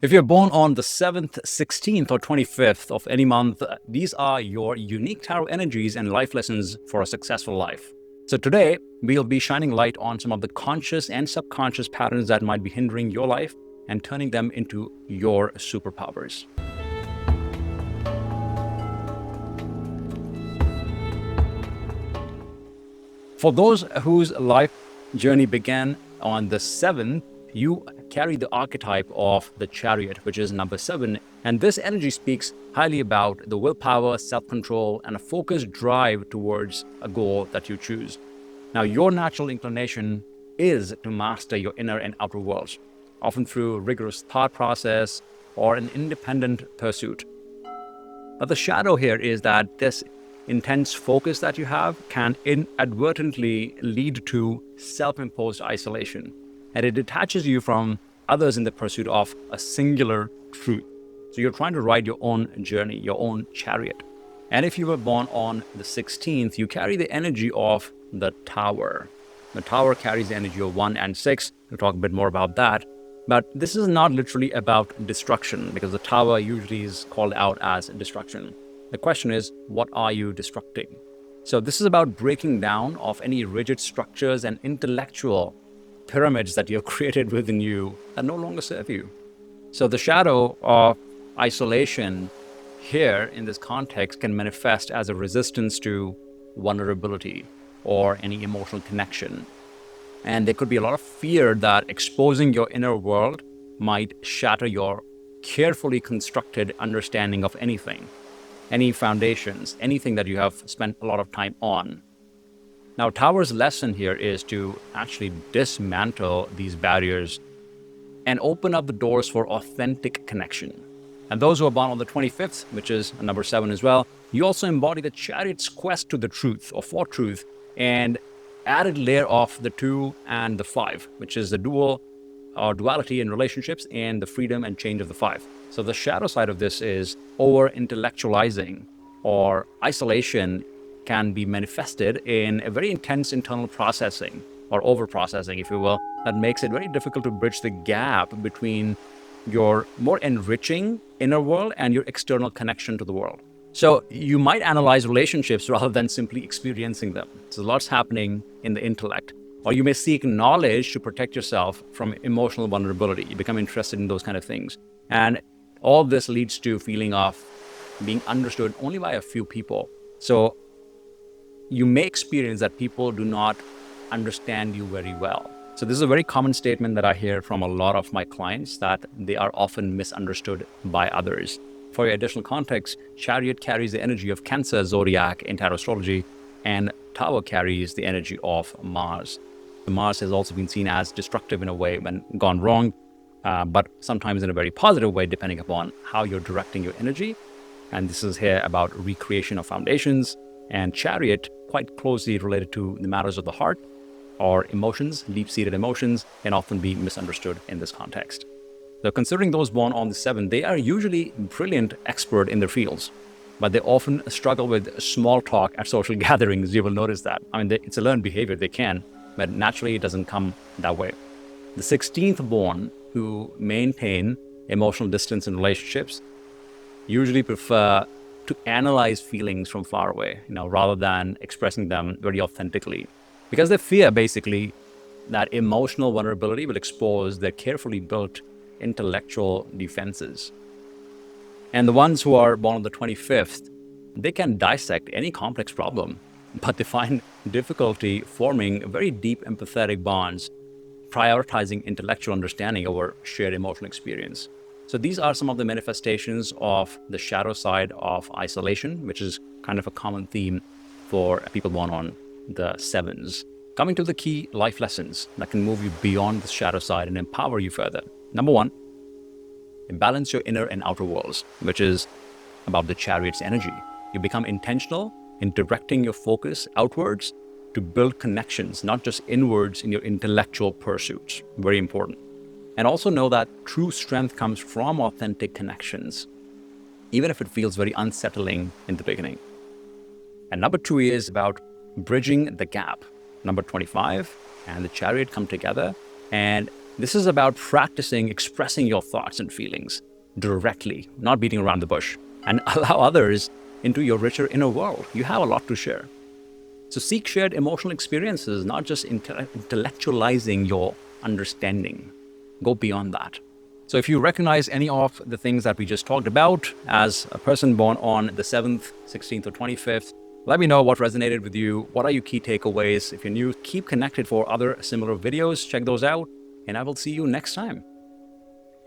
If you're born on the 7th, 16th, or 25th of any month, these are your unique tarot energies and life lessons for a successful life. So today, we'll be shining light on some of the conscious and subconscious patterns that might be hindering your life and turning them into your superpowers. For those whose life journey began on the 7th, you carry the archetype of the Chariot, which is number 7. And this energy speaks highly about the willpower, self-control, and a focused drive towards a goal that you choose. Now, your natural inclination is to master your inner and outer worlds, often through rigorous thought process or an independent pursuit. But the shadow here is that this intense focus that you have can inadvertently lead to self-imposed isolation, and it detaches you from others in the pursuit of a singular truth. So you're trying to ride your own journey, your own chariot. And if you were born on the 16th, you carry the energy of the Tower. The Tower carries the energy of 1 and 6. We'll talk a bit more about that. But this is not literally about destruction, because the Tower usually is called out as destruction. The question is, what are you destructing? So this is about breaking down of any rigid structures and intellectual pyramids that you've created within you that no longer serve you. So the shadow of isolation here in this context can manifest as a resistance to vulnerability or any emotional connection. And there could be a lot of fear that exposing your inner world might shatter your carefully constructed understanding of anything, any foundations, anything that you have spent a lot of time on. Now, Tower's lesson here is to actually dismantle these barriers and open up the doors for authentic connection. And those who are born on the 25th, which is number 7 as well, you also embody the Chariot's quest to the truth or for truth, and added layer of the 2 and the 5, which is the duality in relationships and the freedom and change of the 5. So the shadow side of this is over-intellectualizing, or isolation can be manifested in a very intense internal processing or over-processing, if you will, that makes it very difficult to bridge the gap between your more enriching inner world and your external connection to the world. So you might analyze relationships rather than simply experiencing them. So lots happening in the intellect. Or you may seek knowledge to protect yourself from emotional vulnerability. You become interested in those kind of things. And all this leads to a feeling of being understood only by a few people. So you may experience that people do not understand you very well. So this is a very common statement that I hear from a lot of my clients, that they are often misunderstood by others. For your additional context, Chariot carries the energy of Cancer zodiac in tarot astrology, and Tower carries the energy of Mars. The Mars has also been seen as destructive in a way when gone wrong, but sometimes in a very positive way, depending upon how you're directing your energy. And this is here about recreation of foundations, and Chariot quite closely related to the matters of the heart or emotions, deep-seated emotions, can often be misunderstood in this context. So considering those born on the 7th, they are usually brilliant expert in their fields, but they often struggle with small talk at social gatherings. You will notice that. I mean, it's a learned behavior, they can, but naturally it doesn't come that way. The 16th born, who maintain emotional distance in relationships, usually prefer to analyze feelings from far away, rather than expressing them very authentically, because they fear basically that emotional vulnerability will expose their carefully built intellectual defenses. And the ones who are born on the 25th, they can dissect any complex problem, but they find difficulty forming very deep empathetic bonds, prioritizing intellectual understanding over shared emotional experience. So these are some of the manifestations of the shadow side of isolation, which is kind of a common theme for people born on the 7s. Coming to the key life lessons that can move you beyond the shadow side and empower you further. Number 1, balance your inner and outer worlds, which is about the Chariot's energy. You become intentional in directing your focus outwards to build connections, not just inwards in your intellectual pursuits. Very important. And also know that true strength comes from authentic connections, even if it feels very unsettling in the beginning. And number 2 is about bridging the gap. Number 25 and the Chariot come together and This is about practicing expressing your thoughts and feelings directly, not beating around the bush, and allow others into your richer inner world. You have a lot to share. So seek shared emotional experiences, not just intellectualizing your understanding. Go beyond that. So if you recognize any of the things that we just talked about as a person born on the 7th, 16th, or 25th, let me know what resonated with you. What are your key takeaways? If you're new, keep connected for other similar videos. Check those out, and I will see you next time.